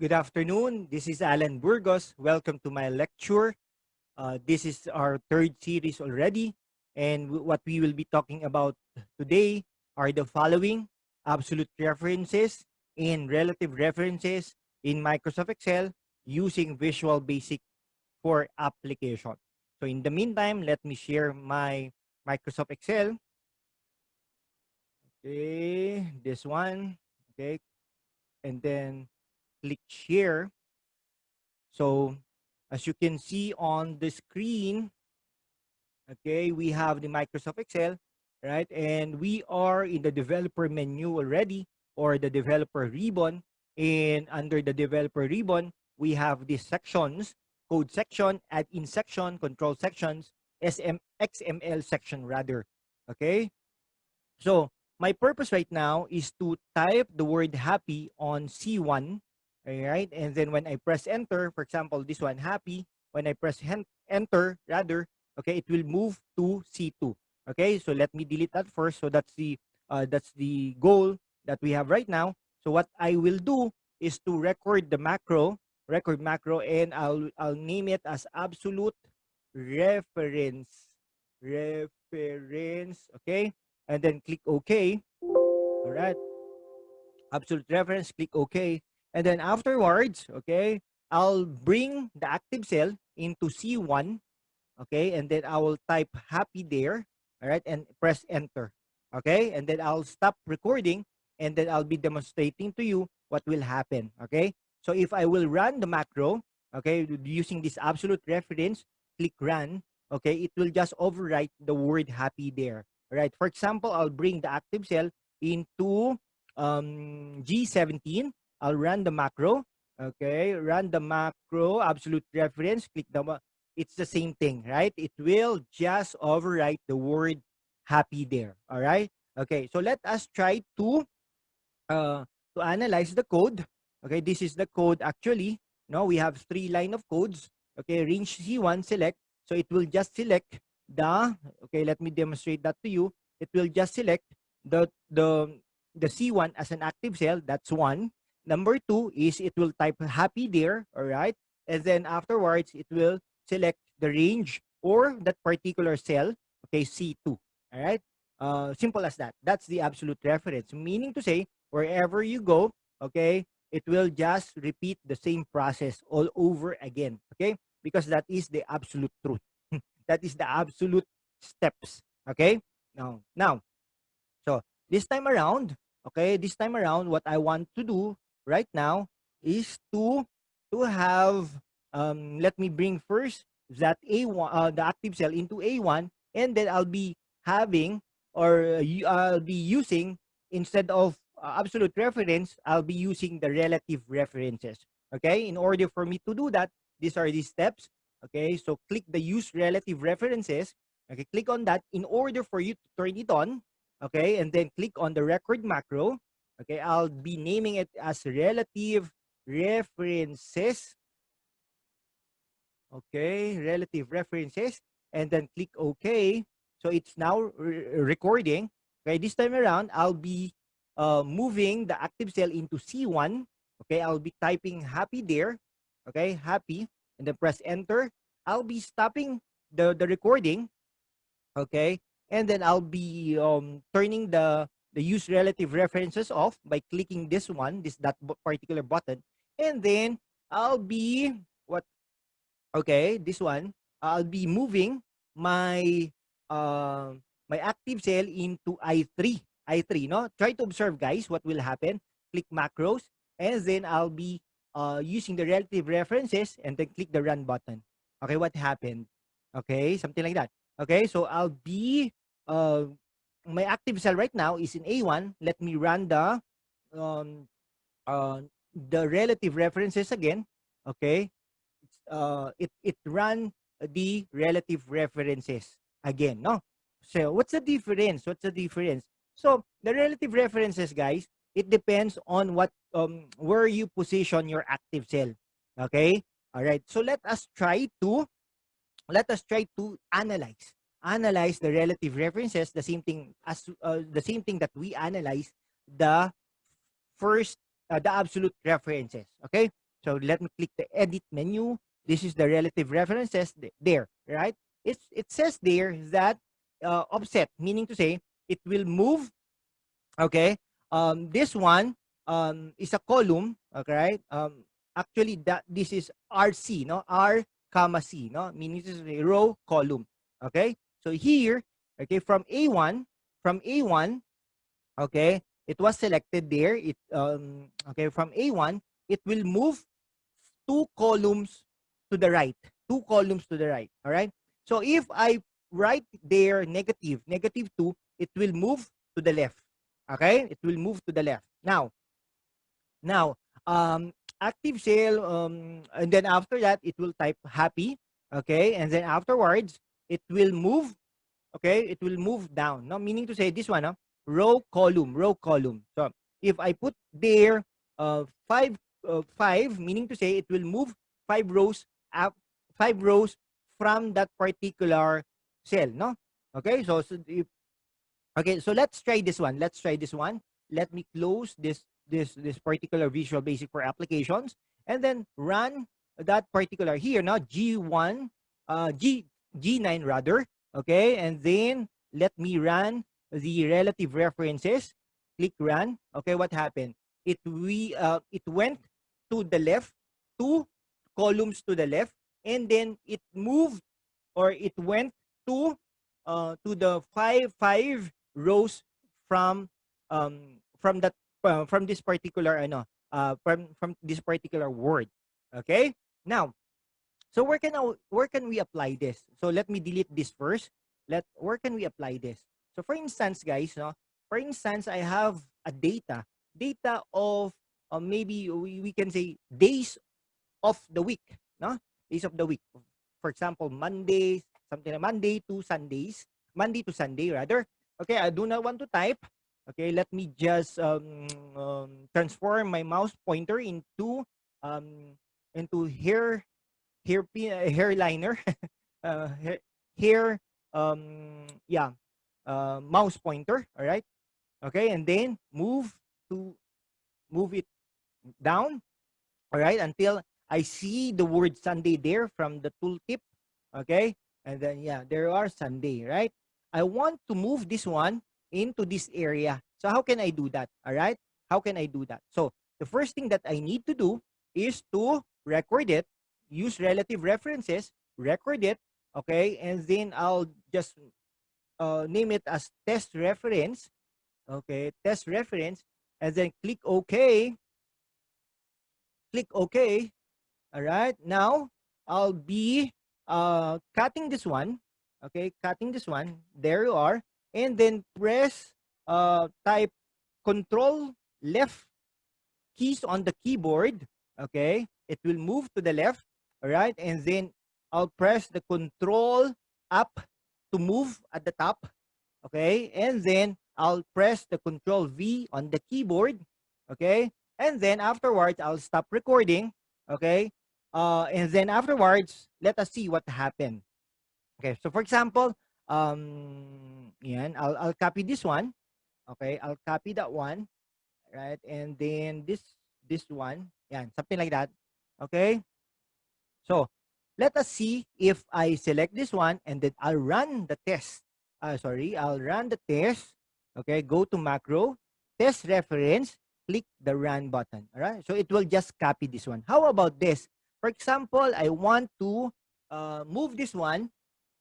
Good afternoon. This is Alan Burgos. Welcome to my lecture. This is our third series already. And what we will be talking about today are the following: absolute references and relative references in Microsoft Excel using Visual Basic for application. So in the meantime, let me share my Microsoft Excel. Okay, this one. Okay, and then click share. So as you can see on the screen, okay, we have the Microsoft Excel, right? And we are in the developer menu already, or the developer ribbon. And under the developer ribbon, we have these sections: code section, add in section, control sections, XML section rather. Okay, so my purpose right now is to type the word happy on C1, all right? And then when I press enter, for example, this one, happy, when I press enter, rather, okay, it will move to C2. Okay, so let me delete that first. So that's the goal that we have right now. So what I will do is to record the macro, and I'll name it as absolute reference, okay? And then click OK. All right. Absolute reference, click OK. And then afterwards, okay, I'll bring the active cell into C1, okay, and then I will type happy there, all right, and press enter, okay, and then I'll stop recording, and then I'll be demonstrating to you what will happen, okay. So if I will run the macro, okay, using this absolute reference, click run, okay, it will just overwrite the word happy there, all right. For example, I'll bring the active cell into G17. I'll run the macro, okay, run the macro, absolute reference, click the, it's the same thing, right? It will just overwrite the word happy there, all right? Okay, so let us try to analyze the code. Okay, this is the code actually. No, we have 3 line of codes. Okay, range C1 select. So it will just select the, okay, let me demonstrate that to you. It will just select the C1 as an active cell. That's one. Number 2 is it will type happy there, all right? And then afterwards, it will select the range or that particular cell, okay, C2, all right? Simple as that. That's the absolute reference, meaning to say, wherever you go, okay, it will just repeat the same process all over again, okay? Because that is the absolute truth. That is the absolute steps, okay? Now, so this time around, okay, this time around, what I want to do right now is to have, let me bring first that A1, the active cell into A1, and then I'll be having, or I'll be using, instead of absolute reference, I'll be using the relative references. Okay, in order for me to do that, these are the steps. Okay, so click the use relative references. Okay, click on that in order for you to turn it on. Okay, and then click on the record macro. Okay, I'll be naming it as relative references. Okay, relative references, and then click OK. So it's now recording. Okay, this time around, I'll be moving the active cell into C1. Okay, I'll be typing happy there. Okay, happy, and then press enter. I'll be stopping the recording. Okay, and then I'll be turning the use relative references off by clicking this one, that particular button, and then I'll be what? Okay, this one, I'll be moving my my active cell into I3. I3, no? Try to observe, guys, what will happen. Click macros, and then I'll be using the relative references, and then click the run button. Okay, what happened? Okay, something like that. Okay, so I'll be, my active cell right now is in A1. Let me run um, the relative references again. Okay, it run the relative references again, no? So what's the difference? What's the difference? So the relative references, guys, it depends on what where you position your active cell. Okay, all right. So let us try to analyze the relative references, the same thing as the same thing that we analyze the first, the absolute references. Okay, So let me click the edit menu. This is the relative references there, right? It says there that offset, meaning to say it will move. Okay, this one is a column. Okay, right? Actually, that this is RC, no, R comma C, no, meaning this is a row column. Okay, so here, okay, from A1, okay, it was selected there. It okay, from A1, it will move two columns to the right, two columns to the right. All right. So if I write there negative 2, it will move to the left. Okay, it will move to the left. Now, active sale, and then after that, it will type happy. Okay, and then afterwards, it will move. Okay, it will move down. No, meaning to say this one, row column, row column. So if I put there five, meaning to say it will move 5 rows up, 5 rows from that particular cell. No, okay. So if, okay, so let's try this one. Let's try this one. Let me close this particular Visual Basic for applications, and then run that particular here now G1, G9 rather. Okay, and then let me run the relative references. Click run. Okay, what happened? It went to the left, 2 columns to the left, and then it moved, or it went to the five rows from that from this particular from this particular word. Okay, now, so where can we apply this? So let me delete this first. Where can we apply this? So for instance, guys, no, for instance, I have a data of maybe we can say days of the week, no, days of the week. For example, Mondays, something like Monday to Sunday rather. Okay, I do not want to type. Okay, let me just transform my mouse pointer um, into hair liner, hair, hair yeah, mouse pointer. All right. Okay, and then move it down. All right, until I see the word Sunday there from the tooltip. Okay, and then yeah, there are Sunday, right? I want to move this one into this area. So how can I do that? All right, how can I do that? So the first thing that I need to do is to record it, use relative references, record it. Okay, and then I'll just name it as test reference. Okay, test reference, and then click OK. Click OK. All right. Now I'll be cutting this one. Okay, cutting this one. There you are. And then press type Control left keys on the keyboard. Okay, it will move to the left. All right, and then I'll press the Control up to move at the top. Okay, and then I'll press the Control V on the keyboard. Okay, and then afterwards I'll stop recording. Okay, and then afterwards, let us see what happened. Okay, so for example, I'll copy this one. Okay, I'll copy that one, right? And then this one, yeah, something like that. Okay, so let us see if I select this one and then I'll run the test. I'll run the test. Okay, go to macro, test reference, click the run button. All right, so it will just copy this one. How about this? For example, I want to move this one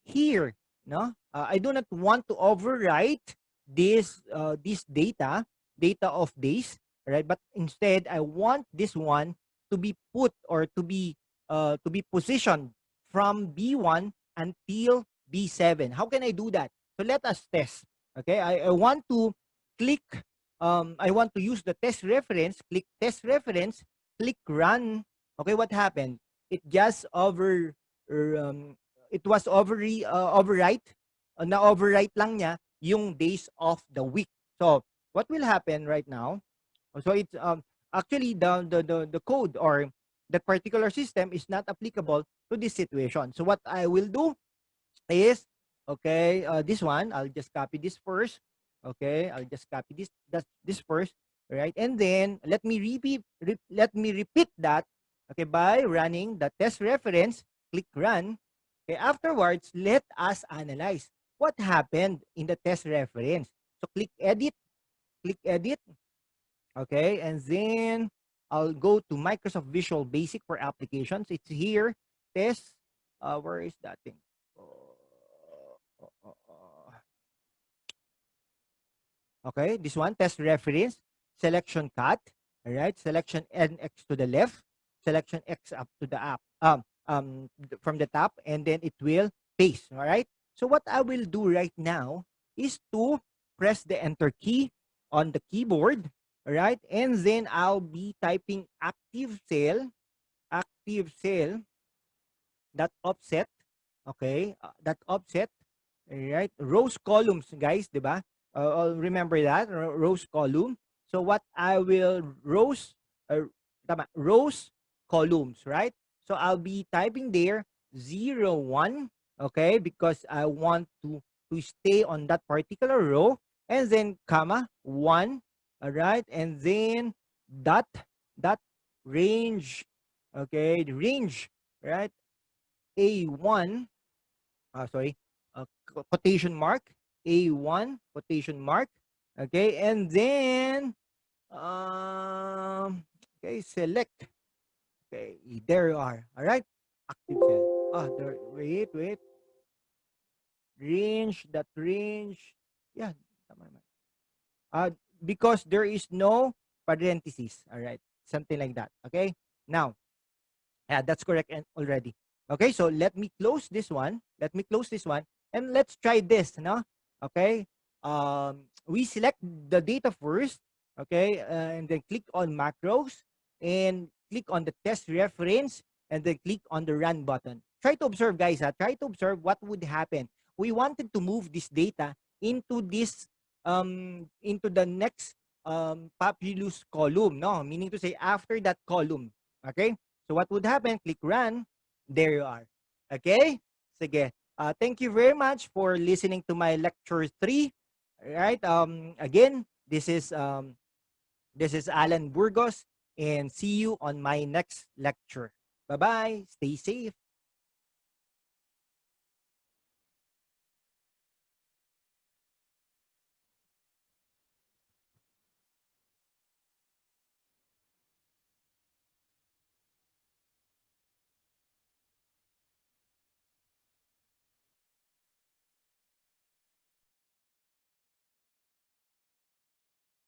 here. No, I do not want to overwrite this data of days, right? But instead, I want this one to be put, or to be positioned from B1 until B7. How can I do that? So let us test. Okay, I want to click. I want to use the test reference. Click test reference. Click run. Okay, what happened? It just it was overwrite. Na overwrite lang niya yung days of the week. So what will happen right now? So it's actually the code, or that particular system is not applicable to this situation. So what I will do is, okay, this one, I'll just copy this first. Okay, I'll just copy this first, right? And then let me repeat that Okay, by running the test reference, click run. Okay, afterwards, let us analyze what happened in the test reference. So click edit, okay, and then I'll go to Microsoft Visual Basic for applications. It's here, test, where is that thing? Uh, uh, uh, Okay, this one, test reference, selection cut, all right, selection NX to the left, selection X up to the up, from the top, and then it will paste, all right? So what I will do right now is to press the enter key on the keyboard, all right? And then I'll be typing active cell, that offset, okay, that offset, right? Rows columns, guys, di ba? Remember that, rows column. So what I will rows columns, right? So I'll be typing there 0, 1, okay, because I want to stay on that particular row, and then comma 1, all right, and then dot range, okay, the range, right? A1, sorry, quotation mark, A1, quotation mark, okay, and then, okay, select, okay, there you are, all right, active cell. There, wait, range, that range, yeah, tama naman. Because there is no parentheses, all right, something like that, okay. Now, yeah, that's correct and already. Okay, so let me close this one. Let me close this one, and let's try this. No, okay. We select the data first. Okay, and then click on macros and click on the test reference, and then click on the run button. Try to observe, guys. Try to observe what would happen. We wanted to move this data into this into the next populous column. No, meaning to say after that column. Okay. So what would happen? Click run. There you are. Okay? Sige. Thank you very much for listening to my lecture 3. Right? Again, this is Alan Burgos, and see you on my next lecture. Bye-bye. Stay safe.